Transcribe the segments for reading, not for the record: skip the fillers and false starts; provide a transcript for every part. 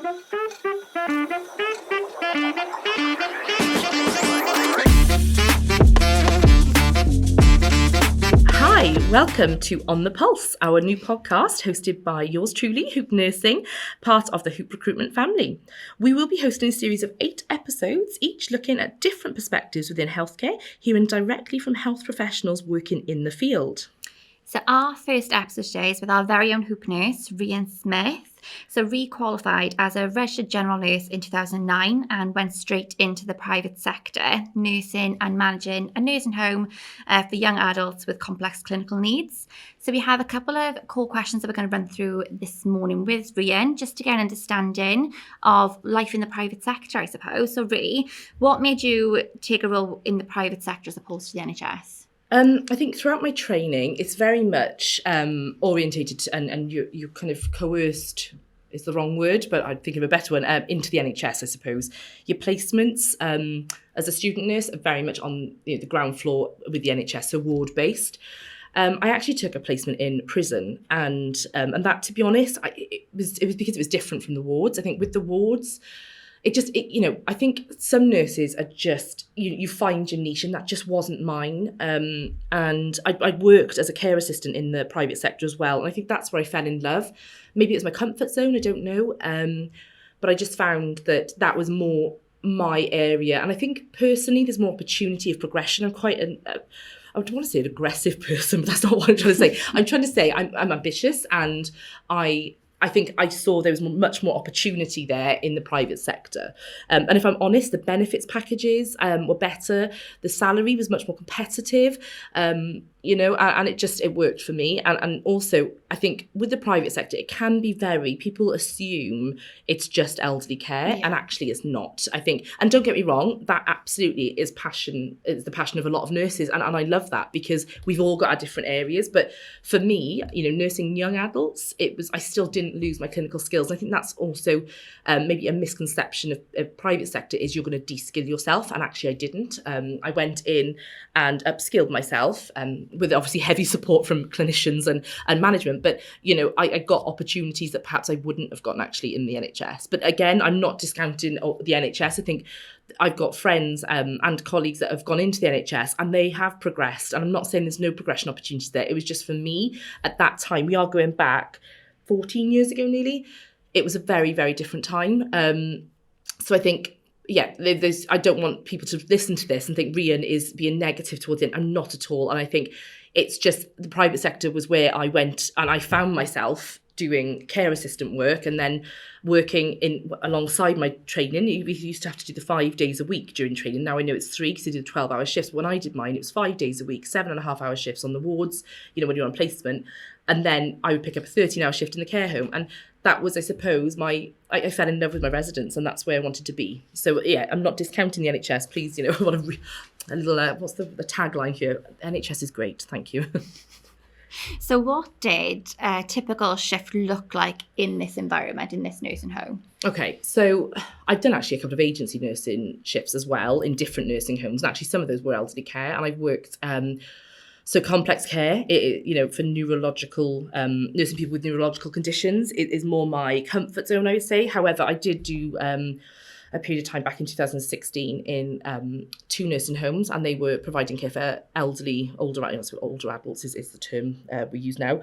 Hi, welcome to On the Pulse, our new podcast hosted by yours truly, Hoop Nursing, part of the Hoop Recruitment family. We will be hosting a series of 8 episodes, each looking at different perspectives within healthcare, hearing directly from health professionals working in the field. So our first episode today is with our very own hoop nurse, Rhian Smith. So re-qualified as a registered general nurse in 2009 and went straight into the private sector, nursing and managing a nursing home for young adults with complex clinical needs. So we have a couple of core questions that we're going to run through this morning with Rhian, just to get an understanding of life in the private sector, I suppose. So Rhi, what made you take a role in the private sector as opposed to the NHS? I think throughout my training, it's very much orientated to, and you're kind of coerced, is the wrong word, but I'd think of a better one, into the NHS, I suppose. Your placements as a student nurse are very much on the ground floor with the NHS, so ward-based. I actually took a placement in prison, and that, to be honest, it was because it was different from the wards. I think with the wards, I think some nurses are just, you find your niche, and that just wasn't mine. And I worked as a care assistant in the private sector as well. And I think that's where I fell in love. Maybe it was my comfort zone, I don't know. But I just found that was more my area. And I think personally, there's more opportunity of progression. I'm quite I would want to say an aggressive person, but that's not what I'm trying to say. I'm trying to say I'm ambitious, and I think I saw there was much more opportunity there in the private sector. And if I'm honest, the benefits packages were better. The salary was much more competitive, and it worked for me. And also, I think with the private sector, it can be people assume it's just elderly care, and actually it's not. I think, and don't get me wrong, that absolutely is the passion of a lot of nurses. And I love that, because we've all got our different areas. But for me, nursing young adults, I still didn't lose my clinical skills. I think that's also maybe a misconception of private sector, is you're going to de-skill yourself, and actually I didn't. I went in and upskilled myself with obviously heavy support from clinicians and management, but I got opportunities that perhaps I wouldn't have gotten actually in the NHS. But again, I'm not discounting the NHS. I think I've got friends and colleagues that have gone into the NHS and they have progressed, and I'm not saying there's no progression opportunities there. It was just, for me at that time, we are going back 14 years ago nearly, it was a very, very different time. So I think, I don't want people to listen to this and think Rhian is being negative towards it. I'm not at all. And I think it's just the private sector was where I went, and I found myself doing care assistant work and then working alongside my training. We used to have to do the 5 days a week during training. Now I know it's 3 because I did 12-hour shifts. But when I did mine, it was 5 days a week, 7.5-hour shifts on the wards, when you're on placement. And then I would pick up a 13-hour shift in the care home. And that was, I suppose, I fell in love with my residents, and that's where I wanted to be. So yeah, I'm not discounting the NHS. Please, I want a little, what's the tagline here? NHS is great. Thank you. So what did a typical shift look like in this environment, in this nursing home? Okay, so I've done actually a couple of agency nursing shifts as well in different nursing homes. And actually some of those were elderly care, and I've worked so complex care, for neurological, nursing people with neurological conditions, it is more my comfort zone, I would say. However, I did do a period of time back in 2016 in 2 nursing homes, and they were providing care for older adults is the term we use now.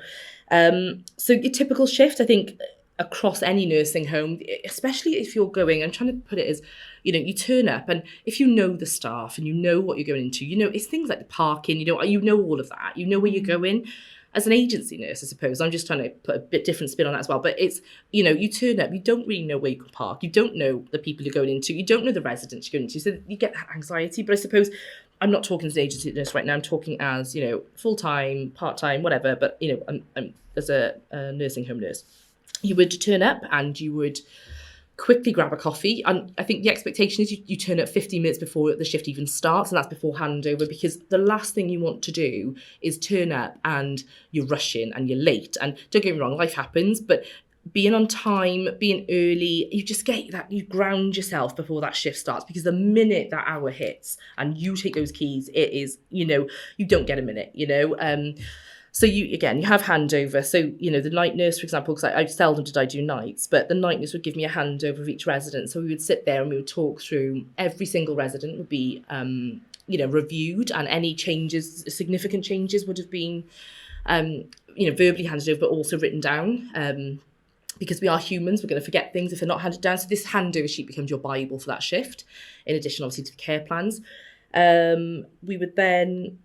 So your typical shift, I think, across any nursing home, especially if you're going, I'm trying to put it as, you turn up, and if you know the staff and you know what you're going into, it's things like the parking, you know all of that, you know where you're going. As an agency nurse, I suppose, I'm just trying to put a bit different spin on that as well. But it's, you turn up, you don't really know where you can park. You don't know the people you're going into. You don't know the residents you're going into. So you get that anxiety. But I suppose I'm not talking as an agency nurse right now. I'm talking as, full-time, part-time, whatever. But, I'm as a nursing home nurse. You would turn up and you would quickly grab a coffee. And I think the expectation is you turn up 15 minutes before the shift even starts, and that's before handover, because the last thing you want to do is turn up and you're rushing and you're late. And don't get me wrong, life happens, but being on time, being early, you just get that, you ground yourself before that shift starts, because the minute that hour hits and you take those keys, it is, you don't get a minute, So you have handover. So, the night nurse, for example, because I seldom did I do nights, but the night nurse would give me a handover of each resident. So we would sit there and we would talk through every single resident would be, reviewed, and any changes, significant changes would have been, verbally handed over, but also written down. Because we are humans, we're going to forget things if they're not handed down. So this handover sheet becomes your Bible for that shift, in addition, obviously, to the care plans. We would then,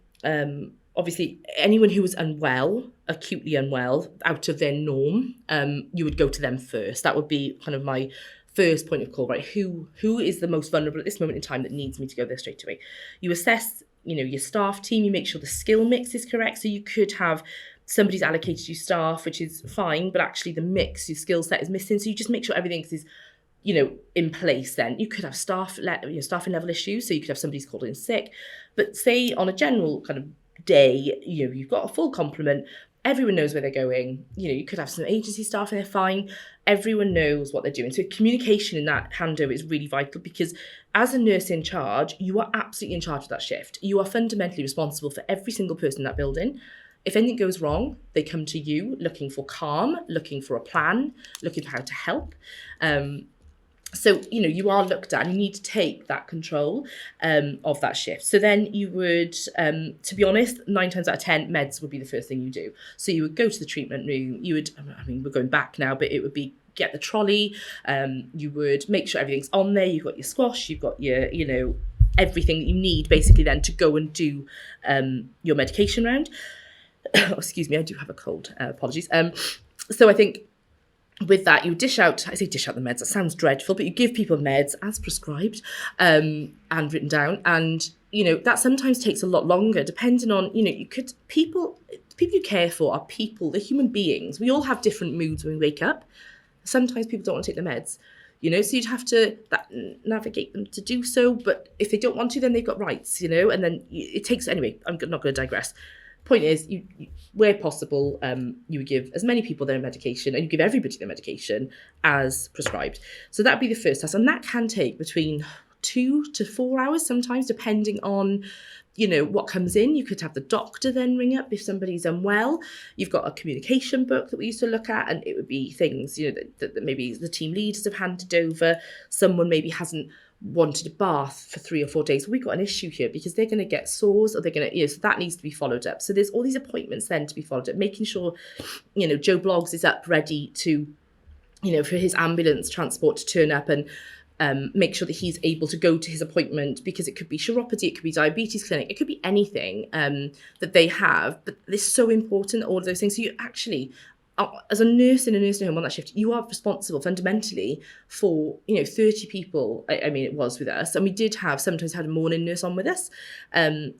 obviously, anyone who was unwell, acutely unwell, out of their norm, you would go to them first. That would be kind of my first point of call, right? Who is the most vulnerable at this moment in time that needs me to go there straight away? You assess, your staff team, you make sure the skill mix is correct. So you could have somebody's allocated you staff, which is fine, but actually the mix, your skill set is missing. So you just make sure everything is, in place. Then you could have staffing level issues. So you could have somebody's called in sick, but say on a general kind of day, you've got a full complement. Everyone knows where they're going. You could have some agency staff and they're fine. Everyone knows what they're doing. So communication in that handover is really vital, because as a nurse in charge, you are absolutely in charge of that shift. You are fundamentally responsible for every single person in that building. If anything goes wrong, they come to you looking for calm, looking for a plan, looking for how to help. So, you are looked at and you need to take that control of that shift. So then you would, to be honest, 9 times out of 10, meds would be the first thing you do. So you would go to the treatment room, we're going back now, but it would be get the trolley, you would make sure everything's on there, you've got your squash, you've got your, everything that you need basically then to go and do your medication round. Excuse me, I do have a cold, apologies. So I think with that, you dish out the meds, that sounds dreadful, but you give people meds as prescribed and written down. And, that sometimes takes a lot longer depending on, people you care for are people, they're human beings. We all have different moods when we wake up. Sometimes people don't want to take the meds, so you'd have to navigate them to do so. But if they don't want to, then they've got rights, and then it takes, anyway, I'm not going to digress. Point is, you where possible, you would give as many people their medication, and you give everybody their medication as prescribed. So that'd be the first task, and that can take between 2 to 4 hours sometimes, depending on, what comes in. You could have the doctor then ring up if somebody's unwell. You've got a communication book that we used to look at, and it would be things, that maybe the team leaders have handed over. Someone maybe hasn't wanted a bath for 3 or 4 days. We've got an issue here because they're going to get sores, or they're going to, so that needs to be followed up. So there's all these appointments then to be followed up, making sure, Joe Bloggs is up ready to, for his ambulance transport to turn up and make sure that he's able to go to his appointment, because it could be chiropody, it could be diabetes clinic, it could be anything that they have, but it's so important, all of those things. So you actually, as a nurse in a nursing home on that shift, you are responsible fundamentally for, 30 people. It was with us. And we did sometimes had a morning nurse on with us.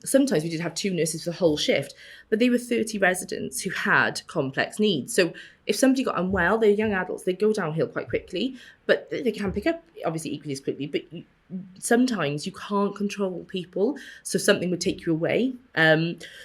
Sometimes we did have 2 nurses for the whole shift, but they were 30 residents who had complex needs. So if somebody got unwell, they're young adults, they go downhill quite quickly, but they can pick up obviously equally as quickly. But sometimes you can't control people. So something would take you away.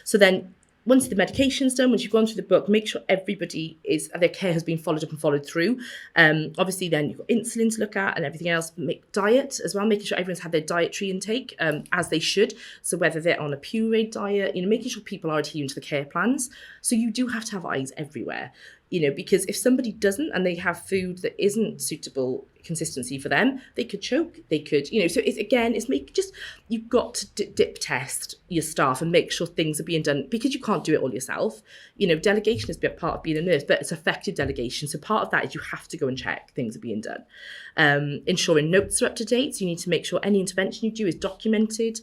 So then, once the medication's done, once you've gone through the book, make sure everybody their care has been followed up and followed through. Obviously, then you've got insulin to look at and everything else. Make diet as well, making sure everyone's had their dietary intake as they should. So whether they're on a pureed diet, making sure people are adhering to the care plans. So you do have to have eyes everywhere, because if somebody doesn't and they have food that isn't suitable consistency for them, they could choke, they could, so you've got to dip test your staff and make sure things are being done, because you can't do it all yourself. Delegation is part of being a nurse, but it's effective delegation. So part of that is you have to go and check things are being done. Ensuring notes are up to date. So you need to make sure any intervention you do is documented.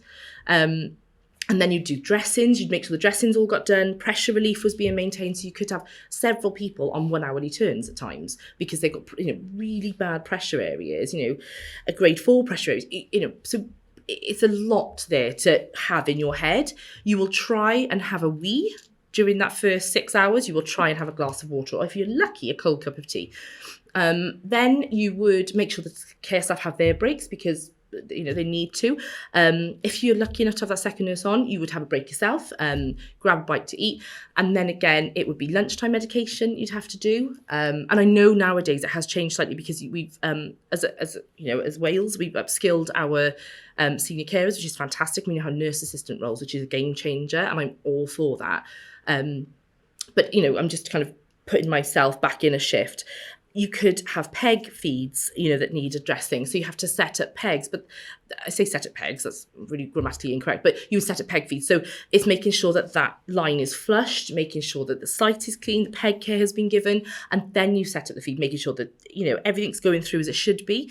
And then you do dressings, you'd make sure the dressings all got done, pressure relief was being maintained. So you could have several people on 1 hourly turns at times, because they've got, really bad pressure areas, a grade 4 pressure areas, so it's a lot there to have in your head. You will try and have a wee during that first 6 hours. You will try and have a glass of water, or if you're lucky, a cold cup of tea. Then you would make sure that care staff have their breaks, because they need to. If you're lucky enough to have that second nurse on, you would have a break yourself, grab a bite to eat, and then again it would be lunchtime medication you'd have to do. And I know nowadays it has changed slightly, because we've as Wales, we've upskilled our senior carers, which is fantastic. We now have nurse assistant roles, which is a game changer, and I'm all for that. But, I'm just kind of putting myself back in a shift. You could have peg feeds, that need addressing. So you have to set up pegs. But I say set up pegs, that's really grammatically incorrect. But you set up peg feeds. So it's making sure that line is flushed, making sure that the site is clean, the peg care has been given. And then you set up the feed, making sure that, everything's going through as it should be.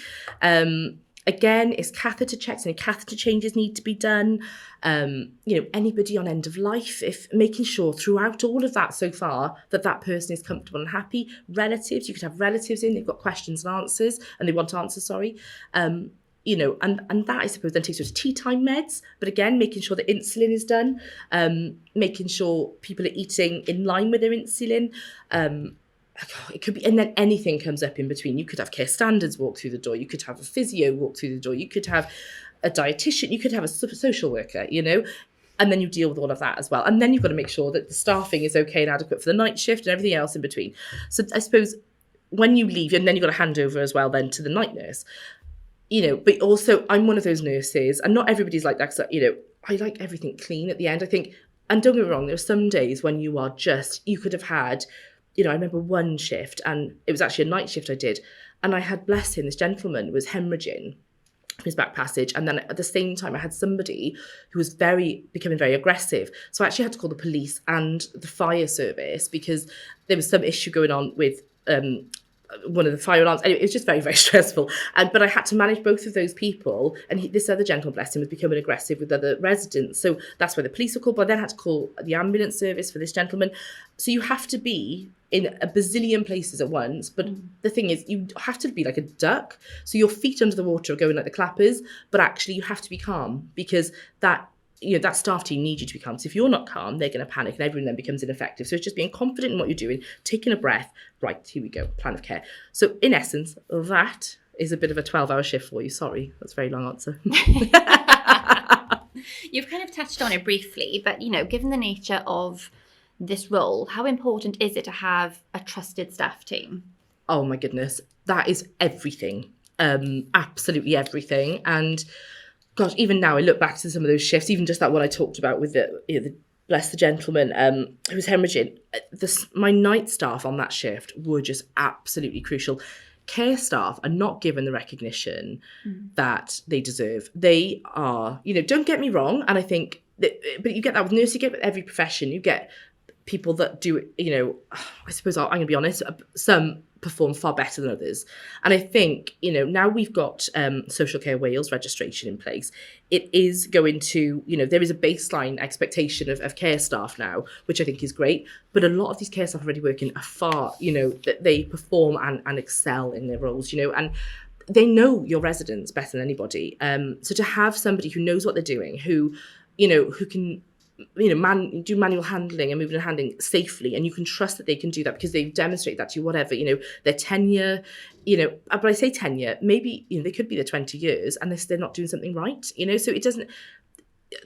Again, it's catheter checks and catheter changes need to be done. Anybody on end of life, if making sure throughout all of that so far that person is comfortable and happy. Relatives, you could have relatives in, they've got questions and answers, and they want answers, sorry. And that I suppose then takes us to tea time meds. But again, making sure that insulin is done, making sure people are eating in line with their insulin. It could be, and then anything comes up in between. You could have care standards walk through the door. You could have a physio walk through the door. You could have a dietitian. You could have a social worker, and then you deal with all of that as well. And then you've got to make sure that the staffing is okay and adequate for the night shift and everything else in between. So I suppose when you leave, and then you've got to hand over as well then to the night nurse, but also I'm one of those nurses, and not everybody's like that, because, I like everything clean at the end, I think. And don't get me wrong, there are some days when you could have had, I remember one shift, and it was actually a night shift I did, and I had, bless him, this gentleman was hemorrhaging his back passage, and then at the same time I had somebody who was becoming very aggressive. So I actually had to call the police and the fire service because there was some issue going on with one of the fire alarms. Anyway, it was just very, very stressful. But I had to manage both of those people. And this other gentleman, bless him, was becoming aggressive with other residents. So that's why the police were called. But I then had to call the ambulance service for this gentleman. So you have to be in a bazillion places at once. But the thing is, you have to be like a duck. So your feet under the water are going like the clappers. But actually, you have to be calm because that staff team needs you to be calm. So if you're not calm, they're going to panic and everyone then becomes ineffective. So it's just being confident in what you're doing, taking a breath. Right, here we go, plan of care. So in essence, that is a bit of a 12-hour shift for you. Sorry, that's a very long answer. You've kind of touched on it briefly, but, given the nature of this role, how important is it to have a trusted staff team? Oh my goodness, that is everything. Absolutely everything. And gosh, even now I look back to some of those shifts, even just that one I talked about with the bless the gentleman who was hemorrhaging. My night staff on that shift were just absolutely crucial. Care staff are not given the recognition that they deserve. They are, don't get me wrong, and I think, but you get that with nurses, you get with every profession, you get people that do, I suppose I'm going to be honest, some perform far better than others. And I think, now we've got Social Care Wales registration in place, it is going to, there is a baseline expectation of care staff now, which I think is great. But a lot of these care staff already working are far, that they perform and excel in their roles, and they know your residents better than anybody. So to have somebody who knows what they're doing, who can do manual handling and moving and handling safely, and you can trust that they can do that because they've demonstrated that to you, whatever, their tenure, but I say tenure, maybe, they could be there 20 years and they're not doing something right, so it doesn't,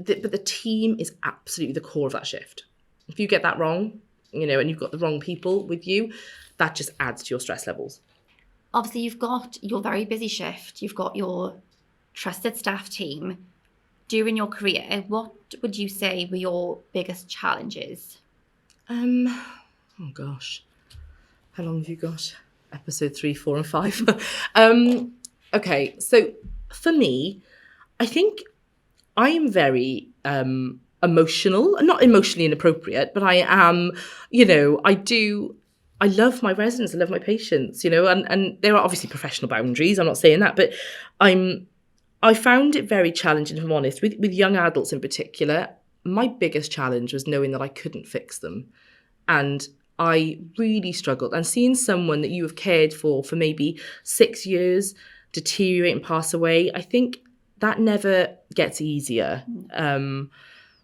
but the team is absolutely the core of that shift. If you get that wrong, and you've got the wrong people with you, that just adds to your stress levels. Obviously, you've got your very busy shift, you've got your trusted staff team. During your career, what would you say were your biggest challenges? Oh gosh, how long have you got? Episode 3, 4, and 5. Okay, so for me, I think I am very emotional, not emotionally inappropriate, but I am, I love my residents, I love my patients, and there are obviously professional boundaries, I'm not saying that, but I found it very challenging, if I'm honest, with young adults in particular. My biggest challenge was knowing that I couldn't fix them. And I really struggled. And seeing someone that you have cared for maybe 6 years deteriorate and pass away, I think that never gets easier. And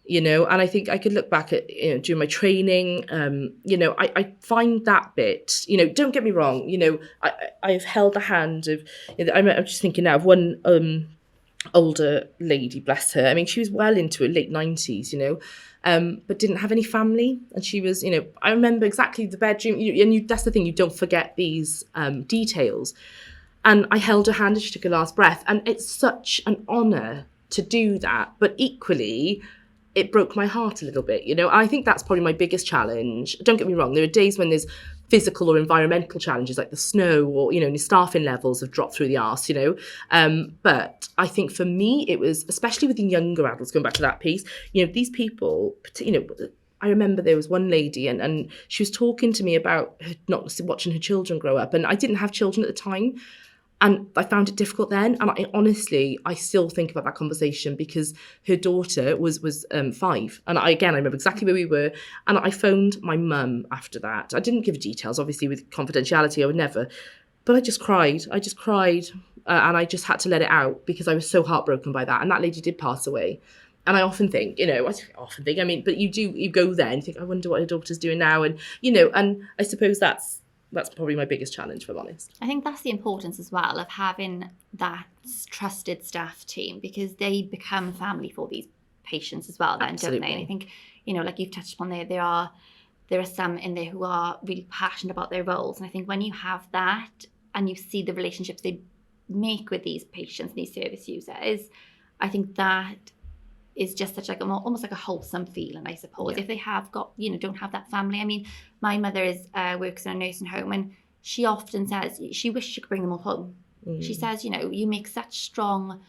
I think I could look back at, during my training, I find that bit, don't get me wrong, I've held the hand of, I'm just thinking now of one older lady, bless her. I mean, she was well into her late 90s, but didn't have any family. And she was, I remember exactly the bedroom, that's the thing, you don't forget these details. And I held her hand as she took her last breath. And it's such an honour to do that. But equally, it broke my heart a little bit, you know. I think that's probably my biggest challenge. Don't get me wrong, there are days when there's physical or environmental challenges like the snow, or, you know, your staffing levels have dropped through the arse, you know. But I think for me, it was, especially with the younger adults, going back to that piece, you know, these people, you know, I remember there was one lady and she was talking to me about her not watching her children grow up. And I didn't have children at the time. And I found it difficult then. And I still think about that conversation, because her daughter was 5. And I remember exactly where we were. And I phoned my mum after that. I didn't give details, obviously, with confidentiality, I would never. But I just cried. And I just had to let it out, because I was so heartbroken by that. And that lady did pass away. And I often think, I mean, but you go there and you think, I wonder what her daughter's doing now. And, you know, and I suppose that's probably my biggest challenge, if I'm honest. I think that's the importance as well of having that trusted staff team, because they become family for these patients as well then, Absolutely. don't they? And I think, you know, like you've touched upon there are some in there who are really passionate about their roles. And I think when you have that and you see the relationships they make with these patients, these service users, I think that is just such like almost like a wholesome feeling, I suppose. Yeah. If they have got, you know, don't have that family. I mean, my mother works in a nursing home, and she often says she wishes she could bring them all home. She says, you know, you make such strong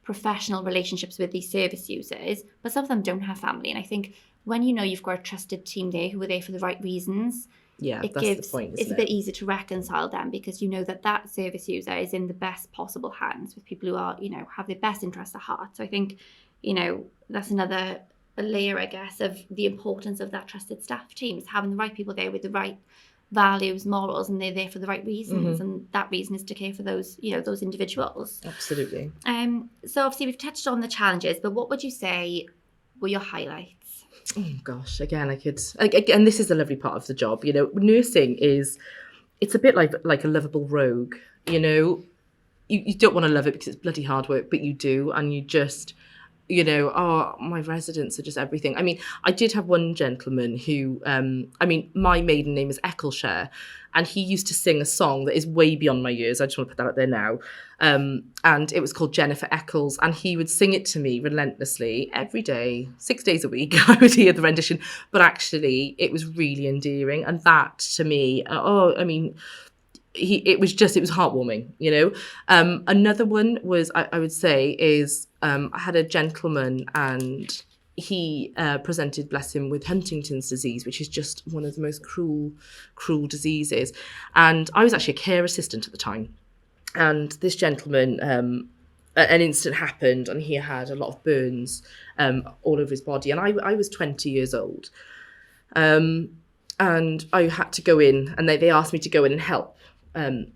professional relationships with these service users, but some of them don't have family. And I think when you know you've got a trusted team there who are there for the right reasons, the point, it's a bit easier to reconcile them, because you know that service user is in the best possible hands with people who are, you know, have their best interests at heart. So I think, you know, that's another layer, I guess, of the importance of that trusted staff teams, having the right people there with the right values, morals, and they're there for the right reasons. And that reason is to care for those, you know, those individuals. Absolutely. So obviously we've touched on the challenges, but what would you say were your highlights? Oh gosh, again, and this is the lovely part of the job, you know, nursing it's a bit like a lovable rogue, you know. You don't want to love it because it's bloody hard work, but you do, and you just, you know, oh, my residents are just everything. I mean, I did have one gentleman who, my maiden name is Eccleshare, and he used to sing a song that is way beyond my years. I just want to put that out there now. And it was called Jennifer Eccles, and he would sing it to me relentlessly every day, 6 days a week. I would hear the rendition, but actually it was really endearing. And that to me, it was heartwarming, you know. Another one was, I would say, is I had a gentleman, and he presented, bless him, with Huntington's disease, which is just one of the most cruel diseases. And I was actually a care assistant at the time. And this gentleman, an incident happened, and he had a lot of burns all over his body. And I was 20 years old. And I had to go in, and they asked me to go in and help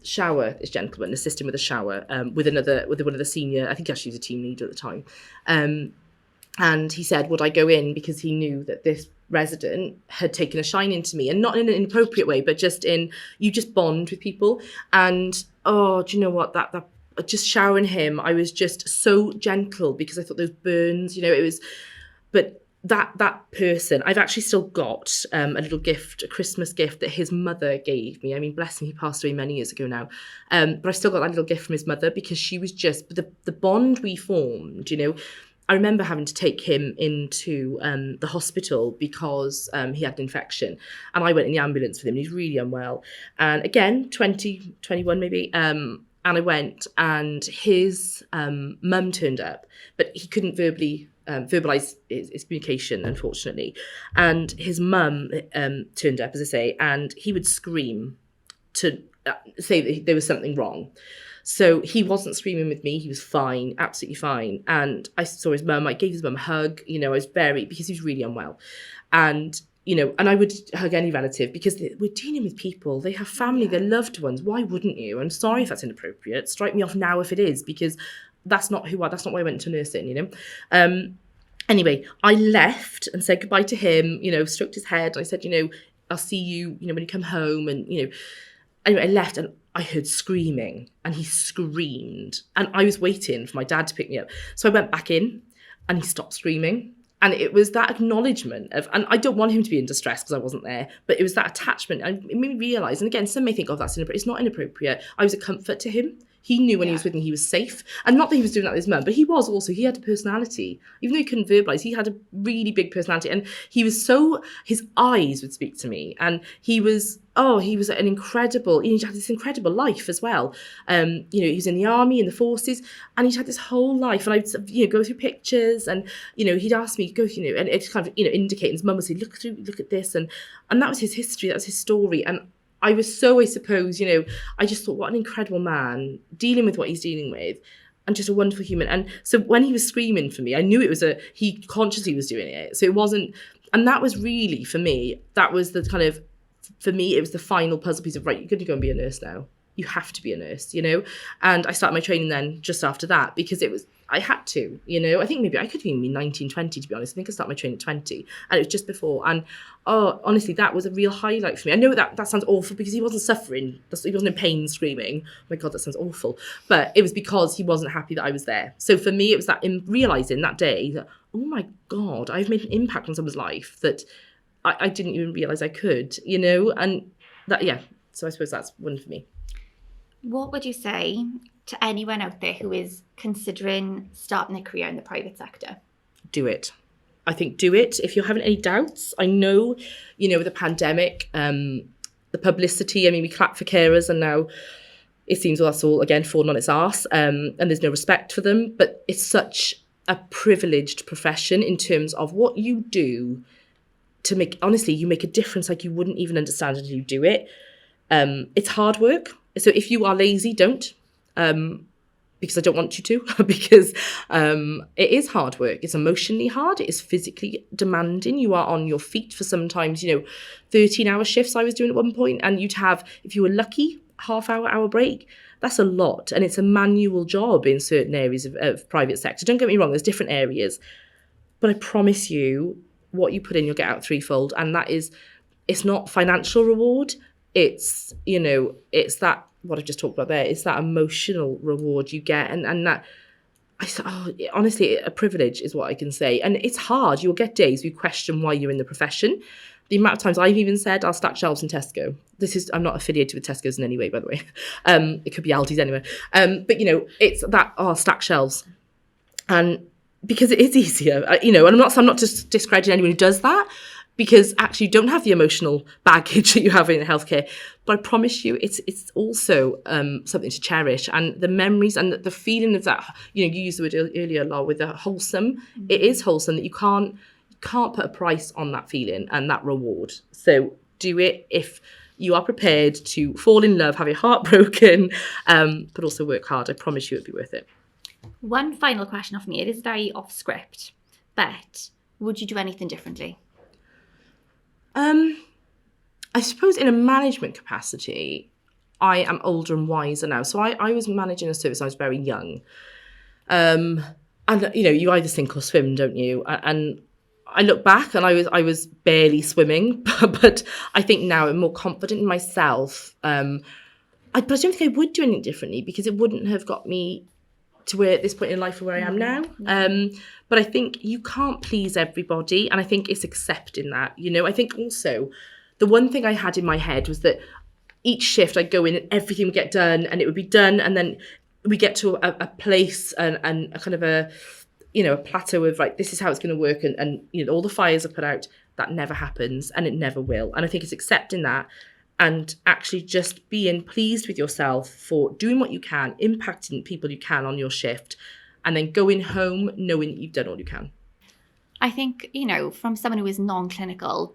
shower this gentleman, assist him with a shower with one of the senior, I think actually he was a team leader at the time. And he said, would I go in, because he knew that this resident had taken a shine to me, and not in an inappropriate way, but just in, you just bond with people. And do you know what, that just showering him, I was just so gentle, because I thought those burns, you know, it was, but that person, I've actually still got a little gift, a Christmas gift that his mother gave me. I mean, bless him, he passed away many years ago now. But I still got that little gift from his mother, because she was just, the bond we formed, you know. I remember having to take him into the hospital because he had an infection. And I went in the ambulance with him. He's really unwell. And again, 21 maybe. And I went, and his mum turned up, but he couldn't verbalise his communication, unfortunately. And his mum turned up, as I say, and he would scream to say that there was something wrong. So he wasn't screaming with me. He was fine, absolutely fine. And I saw his mum. I gave his mum a hug. You know, I was because he was really unwell. And, you know, and I would hug any relative, because we're dealing with people. They have family, they're loved ones. Why wouldn't you? I'm sorry if that's inappropriate. Strike me off now if it is, because that's not why I went to nursing, you know. Anyway, I left and said goodbye to him, you know, stroked his head. I said, you know, I'll see you, you know, when you come home. And, you know, anyway, I left, and I heard screaming, and he screamed, and I was waiting for my dad to pick me up. So I went back in, and he stopped screaming. And it was that acknowledgement of, and I don't want him to be in distress because I wasn't there, but it was that attachment. And it made me realise, and again, some may think, oh, that's inappropriate. It's not inappropriate. I was a comfort to him. He knew when he was with me, he was safe. And not that he was doing that with his mum, but he was also, he had a personality. Even though he couldn't verbalise, he had a really big personality. And he was so, his eyes would speak to me. And he was an incredible, he had this incredible life as well. He was in the army, in the forces, and he'd had this whole life. And I'd, go through pictures and, he'd ask me, and it's kind of, indicate, and his mum would say, look at this. And that was his history, that was his story. And I was so, I suppose, I just thought, what an incredible man dealing with what he's dealing with, and just a wonderful human. And so when he was screaming for me, I knew it was he consciously was doing it. So it wasn't, and that was really, for me, that was the kind of, for me, it was the final puzzle piece of, right, you're going to go and be a nurse now. You have to be a nurse, And I started my training then just after that, because I had to, I think maybe I could have even been 19, 20, to be honest. I think I started my training at 20, and it was just before. And honestly, that was a real highlight for me. I know that sounds awful because he wasn't suffering. He wasn't in pain screaming. Oh my God, that sounds awful. But it was because he wasn't happy that I was there. So for me, it was that in realising that day that, oh my God, I've made an impact on someone's life that I didn't even realise I could, and that, yeah. So I suppose that's one for me. What would you say to anyone out there who is considering starting a career in the private sector? Do it. I think do it. If you're having any doubts, I know, with the pandemic, the publicity, we clap for carers, and now it seems that's all, again, falling on its arse, and there's no respect for them. But it's such a privileged profession in terms of what you do to make, honestly, you make a difference like you wouldn't even understand until you do it. It's hard work. So if you are lazy, don't. Because I don't want you to, because it is hard work. It's emotionally hard. It is physically demanding. You are on your feet for sometimes, 13-hour shifts I was doing at one point, and you'd have, if you were lucky, hour break. That's a lot. And it's a manual job in certain areas of private sector. Don't get me wrong, there's different areas. But I promise you, what you put in, you'll get out threefold. And that is, it's not financial reward. It's, it's that, what I've just talked about there, it's that emotional reward you get. And that, honestly, a privilege is what I can say. And it's hard. You'll get days you question why you're in the profession. The amount of times I've even said, I'll stack shelves in Tesco. I'm not affiliated with Tesco's in any way, by the way. It could be Aldi's anyway. But, it's that, I'll stack shelves. And because it is easier, and I'm not just discrediting anyone who does that, because actually you don't have the emotional baggage that you have in healthcare. But I promise you, it's also something to cherish. And the memories and the feeling of that, you used the word earlier, Laura, with the wholesome. It is wholesome that you can't put a price on that feeling and that reward. So do it if you are prepared to fall in love, have your heart broken, but also work hard. I promise you it'll be worth it. One final question off me. It is very off script, but would you do anything differently? I suppose in a management capacity, I am older and wiser now. So I was managing a service when I was very young. And, you either sink or swim, don't you? And I look back and I was barely swimming, but I think now I'm more confident in myself. But I don't think I would do anything differently, because it wouldn't have got me to where at this point in life where I am now. But I think you can't please everybody, and I think it's accepting that. I think also the one thing I had in my head was that each shift I'd go in and everything would get done, and it would be done, and then we get to a place and a kind of a plateau of, right, this is how it's going to work, and all the fires are put out. That never happens, and it never will. And I think it's accepting that, and actually just being pleased with yourself for doing what you can, impacting people you can on your shift, and then going home knowing that you've done all you can. I think, from someone who is non-clinical,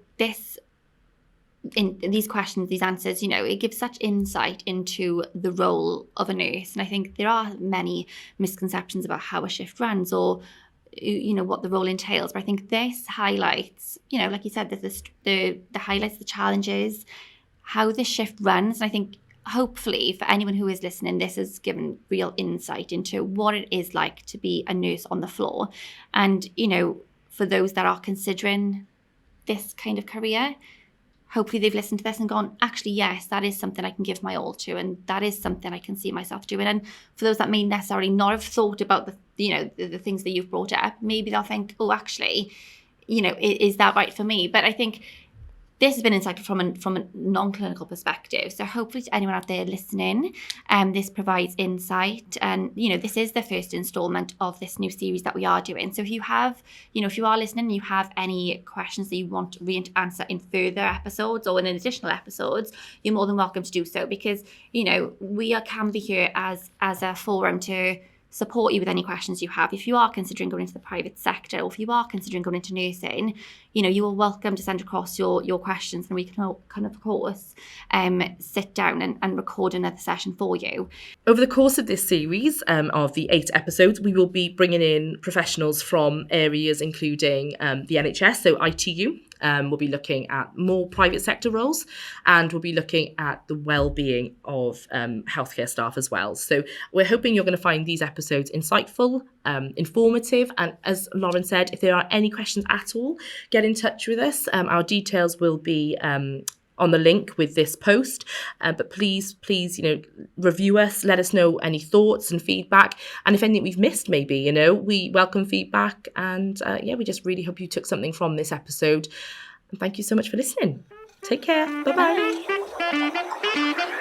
in these questions, these answers, it gives such insight into the role of a nurse. And I think there are many misconceptions about how a shift runs or, what the role entails. But I think this highlights, like you said, the highlights the challenges, how the shift runs. And I think hopefully for anyone who is listening, this has given real insight into what it is like to be a nurse on the floor. And, for those that are considering this kind of career, hopefully they've listened to this and gone, actually, yes, that is something I can give my all to, and that is something I can see myself doing. And for those that may necessarily not have thought about the things that you've brought up, maybe they'll think, oh, actually, is that right for me? But I think this has been insightful from a non-clinical perspective. So hopefully to anyone out there listening, this provides insight. And, this is the first installment of this new series that we are doing. So if you have, if you are listening and you have any questions that you want Rhian to answer in further episodes or in additional episodes, you're more than welcome to do so, because, we can be here as a forum to support you with any questions you have. If you are considering going into the private sector, or if you are considering going into nursing, you are welcome to send across your questions, and we can of course sit down and record another session for you. Over the course of this series of the 8 episodes, we will be bringing in professionals from areas including the NHS, so ITU. We'll be looking at more private sector roles, and we'll be looking at the well-being of healthcare staff as well. So we're hoping you're going to find these episodes insightful, informative, and as Lauren said, if there are any questions at all, get in touch with us. Our details will be on the link with this post, but please, review us, let us know any thoughts and feedback, and if anything we've missed, maybe, we welcome feedback, and we just really hope you took something from this episode, and thank you so much for listening. Take care. Bye-bye.